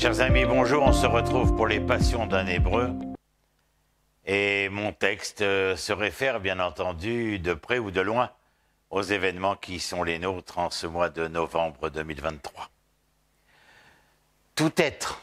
Chers amis, bonjour, on se retrouve pour les passions d'un Hébreu. Et mon texte se réfère bien entendu de près ou de loin aux événements qui sont les nôtres en ce mois de novembre 2023. Tout être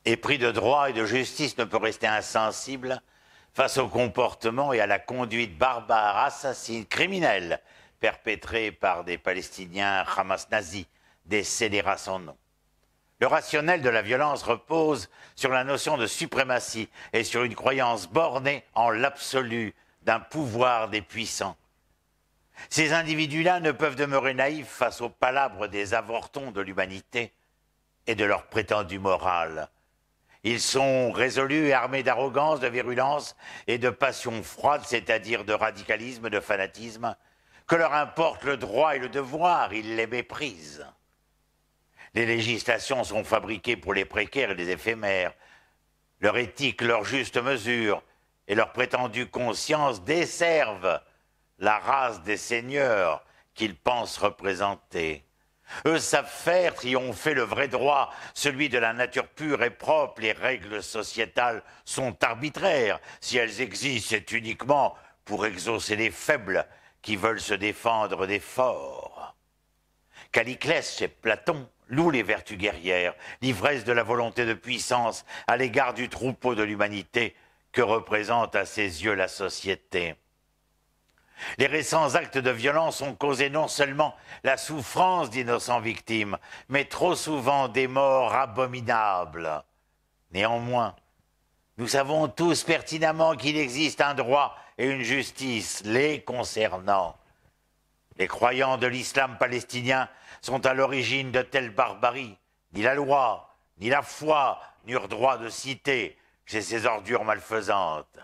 épris de droit et de justice ne peut rester insensible face au comportement et à la conduite barbare, assassine, criminelle perpétrée par des Palestiniens Hamas nazis décédés à son nom. Le rationnel de la violence repose sur la notion de suprématie et sur une croyance bornée en l'absolu d'un pouvoir des puissants. Ces individus-là ne peuvent demeurer naïfs face aux palabres des avortons de l'humanité et de leur prétendue morale. Ils sont résolus et armés d'arrogance, de virulence et de passion froide, c'est-à-dire de radicalisme, de fanatisme. Que leur importe le droit et le devoir, ils les méprisent. Les législations sont fabriquées pour les précaires et les éphémères. Leur éthique, leur juste mesure et leur prétendue conscience desservent la race des seigneurs qu'ils pensent représenter. Eux savent faire triompher le vrai droit, celui de la nature pure et propre. Les règles sociétales sont arbitraires. Si elles existent, c'est uniquement pour exaucer les faibles qui veulent se défendre des forts. Calliclès, chez Platon, loue les vertus guerrières, l'ivresse de la volonté de puissance à l'égard du troupeau de l'humanité que représente à ses yeux la société. Les récents actes de violence ont causé non seulement la souffrance d'innocents victimes, mais trop souvent des morts abominables. Néanmoins, nous savons tous pertinemment qu'il existe un droit et une justice les concernant. Les croyants de l'islam palestinien sont à l'origine de telles barbaries. Ni la loi, ni la foi n'eurent droit de citer chez ces ordures malfaisantes.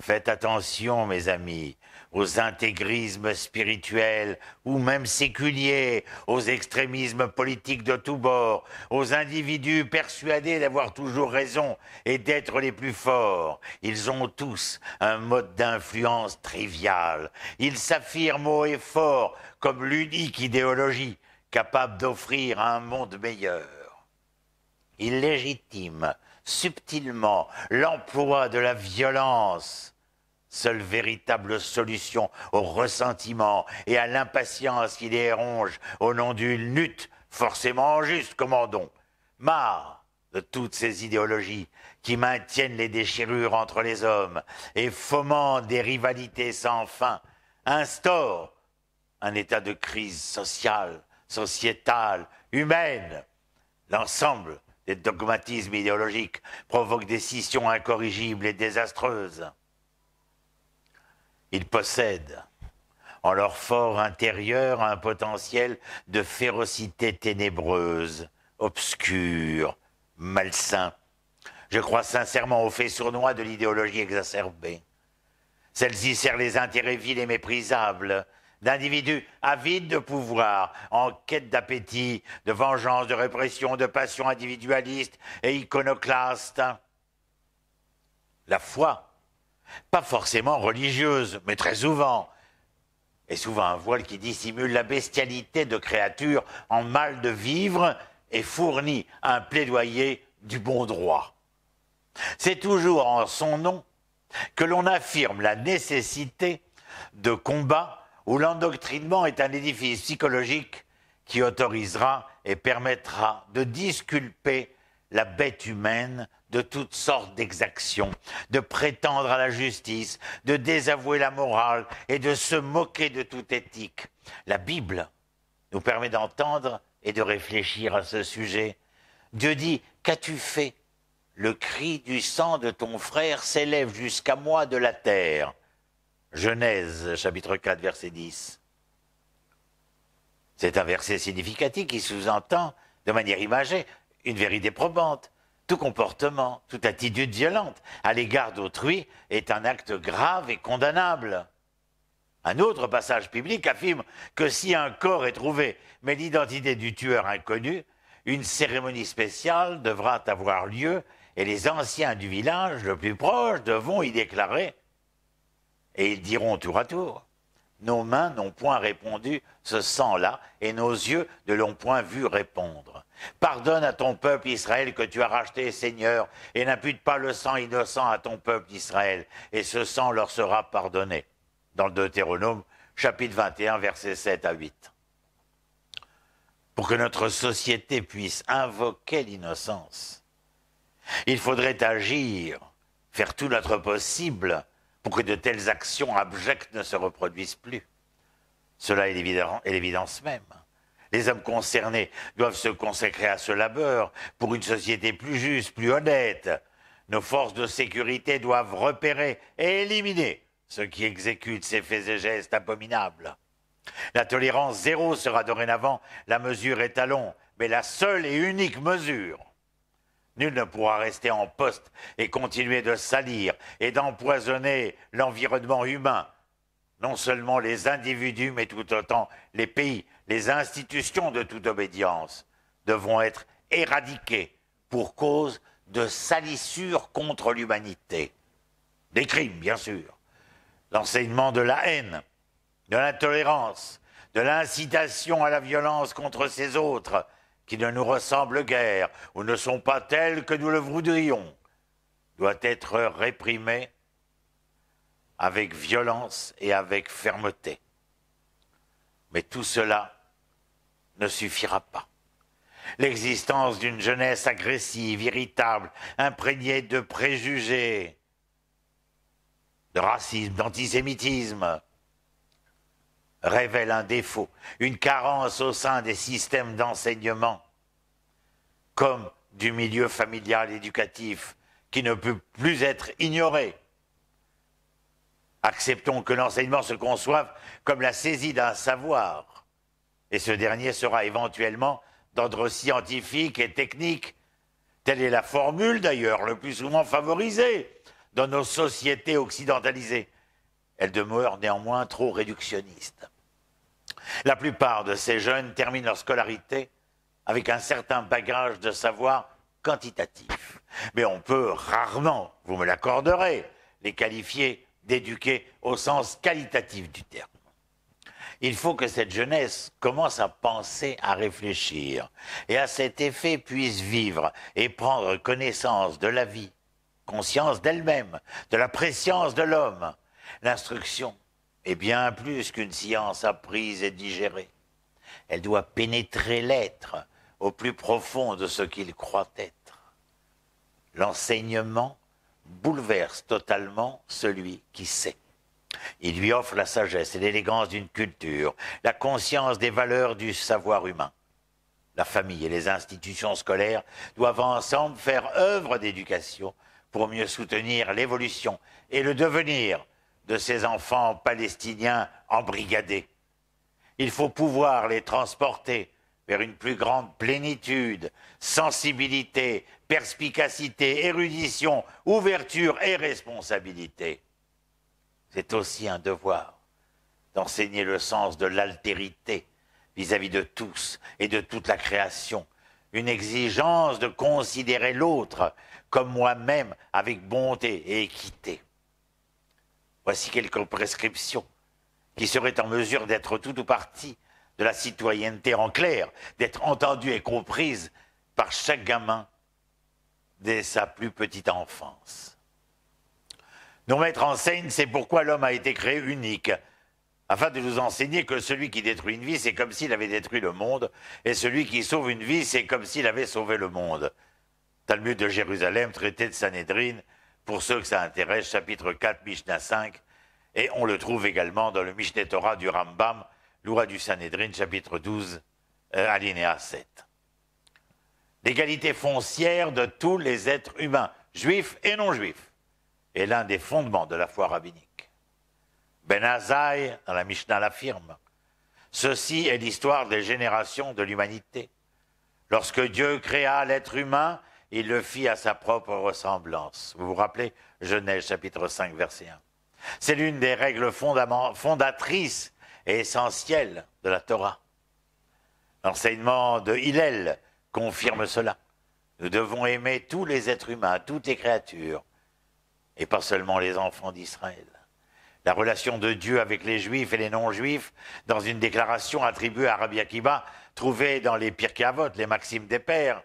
Faites attention, mes amis, aux intégrismes spirituels ou même séculiers, aux extrémismes politiques de tous bords, aux individus persuadés d'avoir toujours raison et d'être les plus forts. Ils ont tous un mode d'influence trivial. Ils s'affirment haut et fort comme l'unique idéologie capable d'offrir un monde meilleur. Ils légitiment subtilement l'emploi de la violence, seule véritable solution au ressentiment et à l'impatience qui les ronge au nom d'une lutte forcément injuste, commandons. Marre de toutes ces idéologies qui maintiennent les déchirures entre les hommes et fomentent des rivalités sans fin, instaurent un état de crise sociale, sociétale, humaine. L'ensemble des dogmatismes idéologiques provoquent des scissions incorrigibles et désastreuses. Ils possèdent en leur fort intérieur un potentiel de férocité ténébreuse, obscure, malsain. Je crois sincèrement au fait sournois de l'idéologie exacerbée. Celle-ci sert les intérêts vils et méprisables d'individus avides de pouvoir, en quête d'appétit, de vengeance, de répression, de passion individualiste et iconoclaste. La foi, pas forcément religieuse, mais très souvent, est souvent un voile qui dissimule la bestialité de créatures en mal de vivre et fournit un plaidoyer du bon droit. C'est toujours en son nom que l'on affirme la nécessité de combats où l'endoctrinement est un édifice psychologique qui autorisera et permettra de disculper la bête humaine de toutes sortes d'exactions, de prétendre à la justice, de désavouer la morale et de se moquer de toute éthique. La Bible nous permet d'entendre et de réfléchir à ce sujet. Dieu dit « Qu'as-tu fait ? Le cri du sang de ton frère s'élève jusqu'à moi de la terre. » Genèse, chapitre 4, verset 10. C'est un verset significatif qui sous-entend, de manière imagée, une vérité probante. Tout comportement, toute attitude violente à l'égard d'autrui est un acte grave et condamnable. Un autre passage biblique affirme que si un corps est trouvé, mais l'identité du tueur inconnue, une cérémonie spéciale devra avoir lieu et les anciens du village le plus proche devront y déclarer. Et ils diront tour à tour, Nos mains n'ont point répondu ce sang-là, et nos yeux ne l'ont point vu répondre. Pardonne à ton peuple Israël que tu as racheté, Seigneur, et n'impute pas le sang innocent à ton peuple Israël, et ce sang leur sera pardonné. Dans le Deutéronome, chapitre 21, versets 7 à 8. Pour que notre société puisse invoquer l'innocence, il faudrait agir, faire tout notre possible pour que de telles actions abjectes ne se reproduisent plus. Cela est l'évidence même. Les hommes concernés doivent se consacrer à ce labeur pour une société plus juste, plus honnête. Nos forces de sécurité doivent repérer et éliminer ceux qui exécutent ces faits et gestes abominables. La tolérance zéro sera dorénavant la mesure étalon, mais la seule et unique mesure. Nul ne pourra rester en poste et continuer de salir et d'empoisonner l'environnement humain. Non seulement les individus, mais tout autant les pays, les institutions de toute obédience devront être éradiqués pour cause de salissure contre l'humanité. Des crimes, bien sûr. L'enseignement de la haine, de l'intolérance, de l'incitation à la violence contre ces autres qui ne nous ressemblent guère ou ne sont pas tels que nous le voudrions, doit être réprimé avec violence et avec fermeté. Mais tout cela ne suffira pas. L'existence d'une jeunesse agressive, irritable, imprégnée de préjugés, de racisme, d'antisémitisme, révèle un défaut, une carence au sein des systèmes d'enseignement, comme du milieu familial éducatif, qui ne peut plus être ignoré. Acceptons que l'enseignement se conçoive comme la saisie d'un savoir, et ce dernier sera éventuellement d'ordre scientifique et technique. Telle est la formule d'ailleurs le plus souvent favorisée dans nos sociétés occidentalisées. Elle demeure néanmoins trop réductionniste. La plupart de ces jeunes terminent leur scolarité avec un certain bagage de savoir quantitatif. Mais on peut rarement, vous me l'accorderez, les qualifier d'éduqués au sens qualitatif du terme. Il faut que cette jeunesse commence à penser, à réfléchir, et à cet effet puisse vivre et prendre connaissance de la vie, conscience d'elle-même, de la préscience de l'homme. L'instruction est bien plus qu'une science apprise et digérée. Elle doit pénétrer l'être au plus profond de ce qu'il croit être. L'enseignement bouleverse totalement celui qui sait. Il lui offre la sagesse et l'élégance d'une culture, la conscience des valeurs du savoir humain. La famille et les institutions scolaires doivent ensemble faire œuvre d'éducation pour mieux soutenir l'évolution et le devenir de ces enfants palestiniens embrigadés. Il faut pouvoir les transporter vers une plus grande plénitude, sensibilité, perspicacité, érudition, ouverture et responsabilité. C'est aussi un devoir d'enseigner le sens de l'altérité vis-à-vis de tous et de toute la création, une exigence de considérer l'autre comme moi-même avec bonté et équité. Voici quelques prescriptions qui seraient en mesure d'être tout ou partie de la citoyenneté, en clair, d'être entendues et comprises par chaque gamin dès sa plus petite enfance. Nos maîtres enseignent, c'est pourquoi l'homme a été créé unique, afin de nous enseigner que celui qui détruit une vie, c'est comme s'il avait détruit le monde, et celui qui sauve une vie, c'est comme s'il avait sauvé le monde. Talmud de Jérusalem, traité de Sanhédrin, pour ceux que ça intéresse, chapitre 4, Mishnah 5, et on le trouve également dans le Mishneh Torah du Rambam, Loi du Sanhédrin, chapitre 12, alinéa 7. L'égalité foncière de tous les êtres humains, juifs et non juifs, est l'un des fondements de la foi rabbinique. Ben Azaï, dans la Mishnah, l'affirme. Ceci est l'histoire des générations de l'humanité. Lorsque Dieu créa l'être humain, il le fit à sa propre ressemblance. Vous vous rappelez Genèse, chapitre 5, verset 1. C'est l'une des règles fondatrices et essentielles de la Torah. L'enseignement de Hillel confirme cela. Nous devons aimer tous les êtres humains, toutes les créatures, et pas seulement les enfants d'Israël. La relation de Dieu avec les Juifs et les non-Juifs, dans une déclaration attribuée à Rabbi Akiba, trouvée dans les Pirkei Avot, les Maximes des Pères,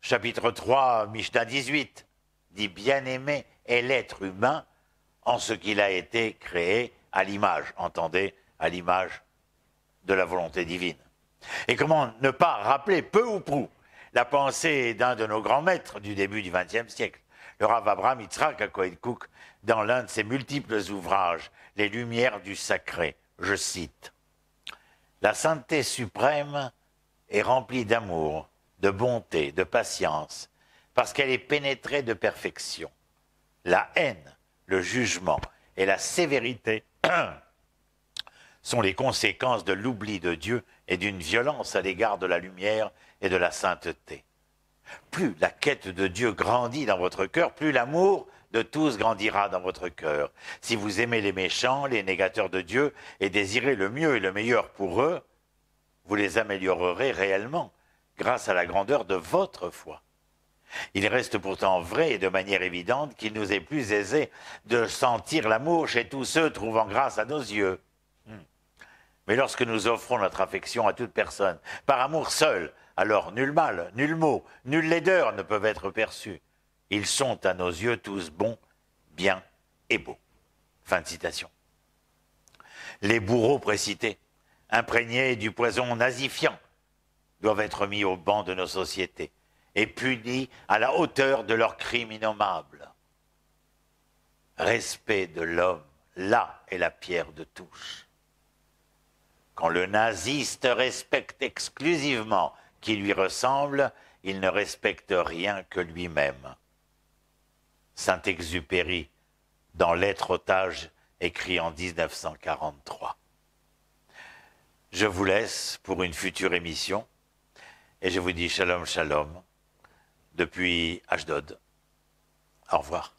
chapitre 3, Mishnah 18, dit « Bien-aimé est l'être humain en ce qu'il a été créé à l'image », entendez, à l'image de la volonté divine. Et comment ne pas rappeler peu ou prou la pensée d'un de nos grands maîtres du début du XXe siècle, le Rav Abraham Yitzhak HaKohen Kook, dans l'un de ses multiples ouvrages, Les Lumières du Sacré. Je cite, « La sainteté suprême est remplie d'amour, de bonté, de patience, parce qu'elle est pénétrée de perfection. La haine, le jugement et la sévérité sont les conséquences de l'oubli de Dieu et d'une violence à l'égard de la lumière et de la sainteté. Plus la quête de Dieu grandit dans votre cœur, plus l'amour de tous grandira dans votre cœur. Si vous aimez les méchants, les négateurs de Dieu, et désirez le mieux et le meilleur pour eux, vous les améliorerez réellement grâce à la grandeur de votre foi. Il reste pourtant vrai et de manière évidente qu'il nous est plus aisé de sentir l'amour chez tous ceux trouvant grâce à nos yeux. Mais lorsque nous offrons notre affection à toute personne, par amour seul, alors nul mal, nul mot, nulle laideur ne peuvent être perçus. Ils sont à nos yeux tous bons, bien et beaux. » Fin de citation. Les bourreaux précités, imprégnés du poison nazifiant, doivent être mis au banc de nos sociétés et punis à la hauteur de leurs crimes innommables. Respect de l'homme, là est la pierre de touche. Quand le naziste respecte exclusivement qui lui ressemble, il ne respecte rien que lui-même. Saint-Exupéry, dans Lettre otage, écrit en 1943. Je vous laisse pour une future émission et je vous dis shalom shalom depuis Ashdod. Au revoir.